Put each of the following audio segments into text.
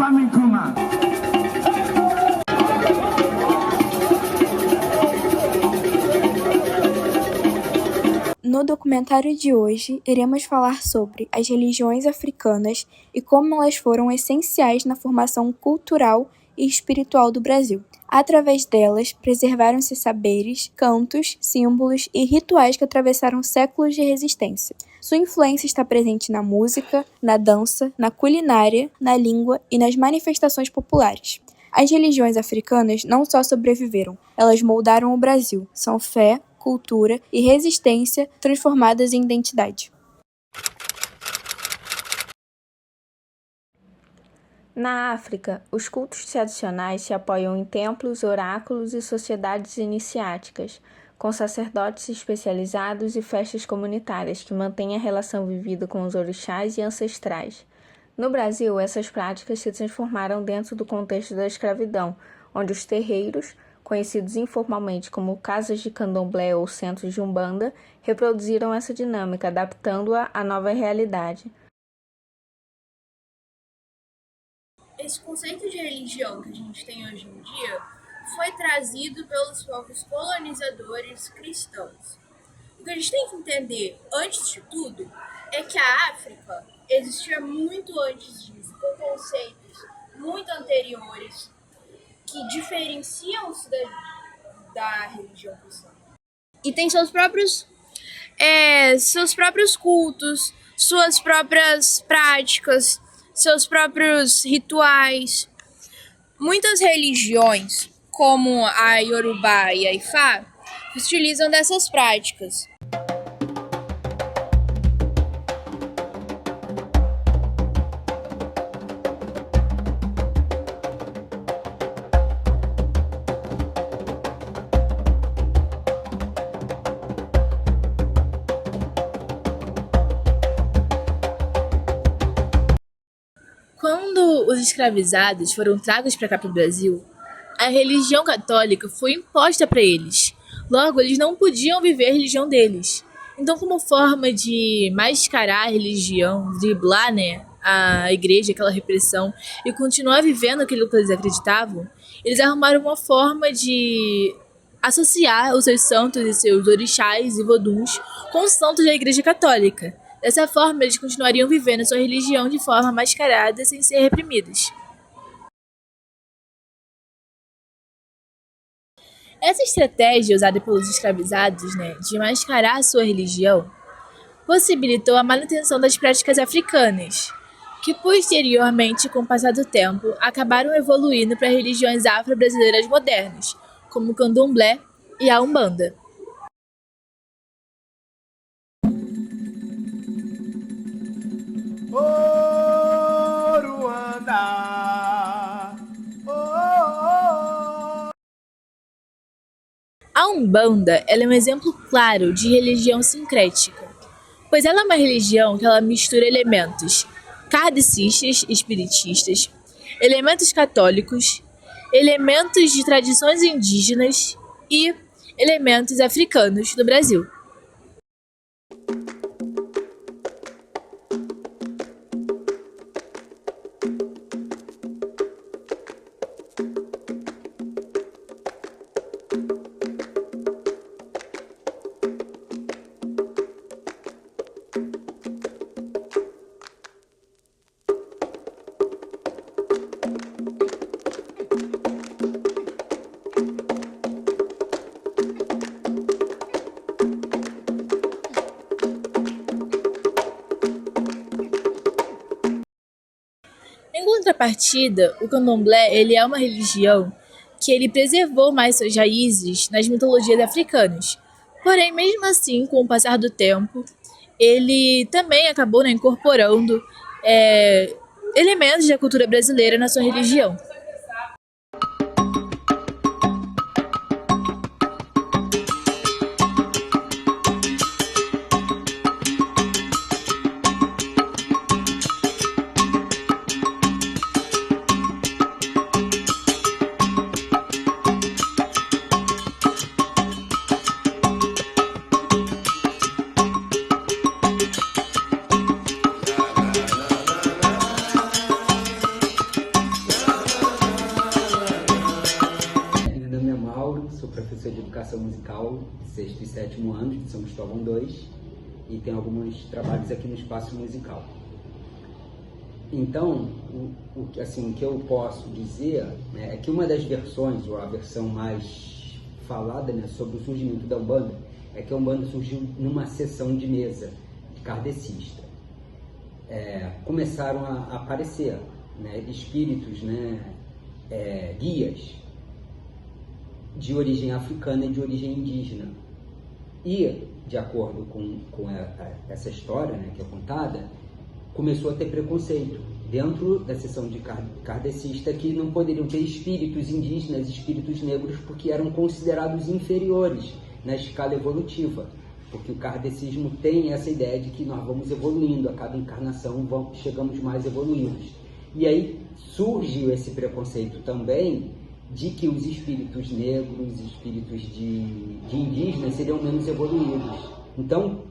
Kwame Nkrumah. No documentário de hoje, iremos falar sobre as religiões africanas e como elas foram essenciais na formação cultural e espiritual do Brasil. Através delas, preservaram-se saberes, cantos, símbolos e rituais que atravessaram séculos de resistência. Sua influência está presente na música, na dança, na culinária, na língua e nas manifestações populares. As religiões africanas não só sobreviveram, elas moldaram o Brasil. São fé, cultura e resistência transformadas em identidade. Na África, os cultos tradicionais se apoiam em templos, oráculos e sociedades iniciáticas, com sacerdotes especializados e festas comunitárias que mantêm a relação vivida com os orixás e ancestrais. No Brasil, essas práticas se transformaram dentro do contexto da escravidão, onde os terreiros, conhecidos informalmente como casas de candomblé ou centros de umbanda, reproduziram essa dinâmica, adaptando-a à nova realidade. Esse conceito de religião que a gente tem hoje em dia foi trazido pelos povos colonizadores cristãos. O que a gente tem que entender, antes de tudo, é que a África existia muito antes disso, com conceitos muito anteriores que diferenciam-se da religião cristã. E tem seus próprios cultos, suas próprias práticas, seus próprios rituais. Muitas religiões, como a Yorubá e a Ifá, se utilizam dessas práticas. Quando os escravizados foram tragos para cá para o Brasil, a religião católica foi imposta para eles. Logo, eles não podiam viver a religião deles. Então, como forma de mascarar a religião, driblar, a igreja, aquela repressão, e continuar vivendo aquilo que eles acreditavam, eles arrumaram uma forma de associar os seus santos e seus orixás e voduns com os santos da igreja católica. Dessa forma, eles continuariam vivendo sua religião de forma mascarada, sem ser reprimidos. Essa estratégia usada pelos escravizados, de mascarar sua religião, possibilitou a manutenção das práticas africanas, que posteriormente, com o passar do tempo, acabaram evoluindo para religiões afro-brasileiras modernas, como o candomblé e a umbanda. A Umbanda ela é um exemplo claro de religião sincrética, pois ela é uma religião que ela mistura elementos kardecistas, espiritistas, elementos católicos, elementos de tradições indígenas e elementos africanos do Brasil. Em contrapartida, o candomblé ele é uma religião que ele preservou mais suas raízes nas mitologias africanas. Porém, mesmo assim, com o passar do tempo, ele também acabou incorporando elementos da cultura brasileira na sua religião. professor de educação musical, 6º e 7º ano, de São Cristóvão 2, e tem alguns trabalhos aqui no Espaço Musical. Então, o que eu posso dizer, né, é que uma das versões, ou a versão mais falada, né, sobre o surgimento da Umbanda, é que a Umbanda surgiu numa sessão de mesa de kardecista. Começaram a aparecer, né, espíritos, né, guias de origem africana e de origem indígena. E, de acordo com essa história, né, que é contada, começou a ter preconceito dentro da seção de kardecista, que não poderiam ter espíritos indígenas, espíritos negros, porque eram considerados inferiores na escala evolutiva, porque o kardecismo tem essa ideia de que nós vamos evoluindo, a cada encarnação chegamos mais evoluídos. E aí surgiu esse preconceito também de que os espíritos negros, espíritos de indígenas seriam menos evoluídos. Então,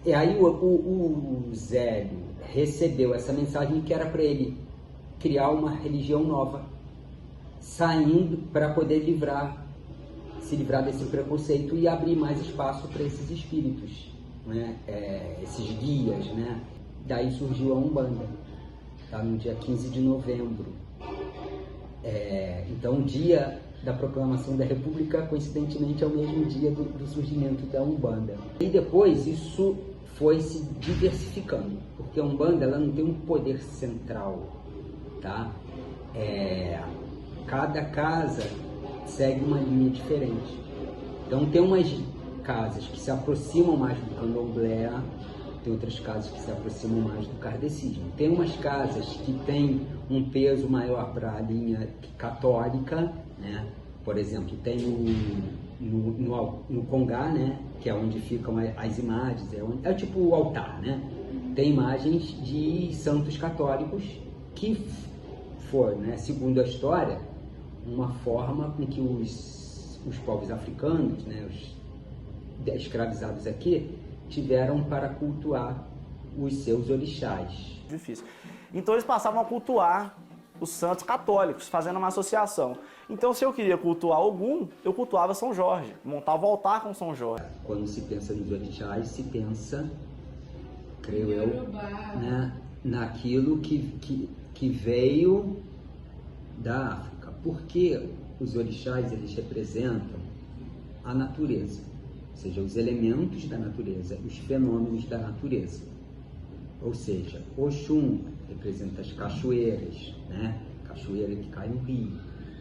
aí o Zélio recebeu essa mensagem que era para ele criar uma religião nova, saindo para poder se livrar desse preconceito e abrir mais espaço para esses espíritos, né? Esses guias, né? Daí surgiu a Umbanda, tá? No dia 15 de novembro. Então, o dia da proclamação da República, coincidentemente, é o mesmo dia do surgimento da Umbanda. E depois isso foi se diversificando, porque a Umbanda ela não tem um poder central, tá? Cada casa segue uma linha diferente. Então tem umas casas que se aproximam mais do candomblé, tem outras casas que se aproximam mais do kardecismo. Tem umas casas que têm um peso maior para a linha católica, né? Por exemplo, tem no Congá, né? Que é onde ficam as imagens, é tipo o altar, né? Tem imagens de santos católicos que foram, né, segundo a história, uma forma com que os povos africanos, né, os escravizados aqui, tiveram para cultuar os seus orixás. Difícil. Então eles passavam a cultuar os santos católicos, fazendo uma associação. Então, se eu queria cultuar Ogum, eu cultuava São Jorge, montava o altar com São Jorge. Quando se pensa nos orixás, se pensa, creio eu, né, naquilo que veio da África. Porque os orixás, eles representam a natureza, ou seja, os elementos da natureza, os fenômenos da natureza. Ou seja, Oxum representa as cachoeiras, né? Cachoeira que cai no rio.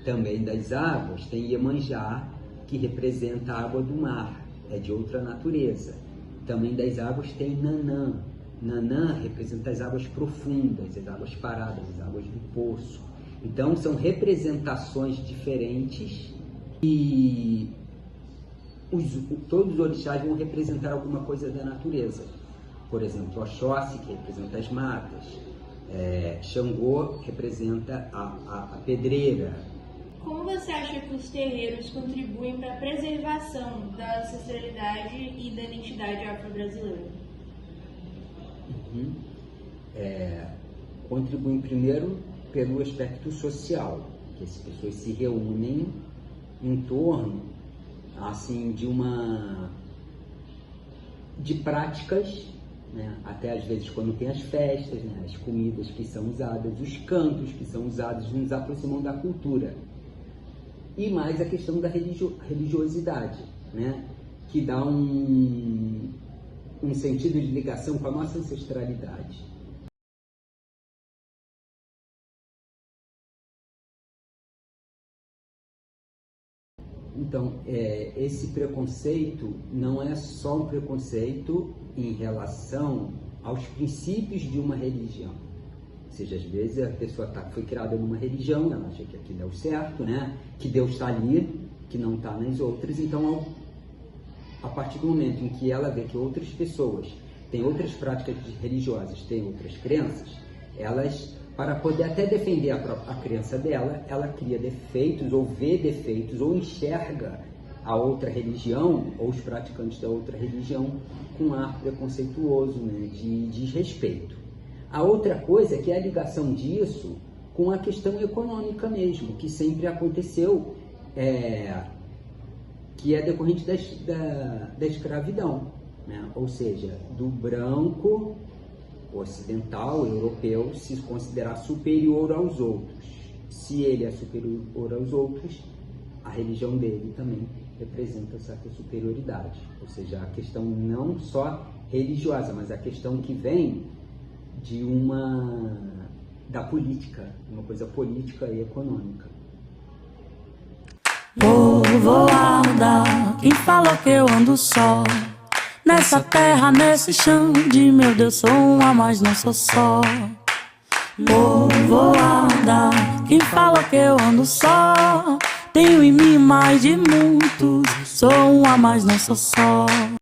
Também das águas tem Iemanjá, que representa a água do mar, é de outra natureza. Também das águas tem Nanã. Nanã representa as águas profundas, as águas paradas, as águas do poço. Então são representações diferentes e todos os orixás vão representar alguma coisa da natureza. Por exemplo, Oxóssi, que representa as matas, Xangô representa a pedreira. Como você acha que os terreiros contribuem para a preservação da ancestralidade e da identidade afro-brasileira? Contribuem primeiro pelo aspecto social, que as pessoas se reúnem em torno assim, de práticas, né? Até às vezes quando tem as festas, né? As comidas que são usadas, os cantos que são usados, nos aproximam da cultura. E mais a questão da religiosidade, né? Que dá um sentido de ligação com a nossa ancestralidade. Então, esse preconceito não é só um preconceito em relação aos princípios de uma religião. Ou seja, às vezes a pessoa foi criada numa religião, ela acha que aquilo é o certo, né? Que Deus está ali, que não está nas outras. Então, a partir do momento em que ela vê que outras pessoas têm outras práticas religiosas, têm outras crenças, elas, para poder até defender a crença dela, ela cria defeitos, ou vê defeitos, ou enxerga a outra religião, ou os praticantes da outra religião, com um ar preconceituoso, né, de desrespeito. A outra coisa é que é a ligação disso com a questão econômica mesmo, que sempre aconteceu, que é decorrente da escravidão, né? Ou seja, do branco ocidental, europeu, se considerar superior aos outros. Se ele é superior aos outros, a religião dele também representa certa superioridade. Ou seja, a questão não só religiosa, mas a questão que vem da política, uma coisa política e econômica. Povoada, quem falou que eu ando só? Nessa terra, nesse chão, de meu Deus, sou uma, mas não sou só. Povoada, quem falou que eu ando só? Tenho em mim mais de muitos, sou uma, mas não sou só.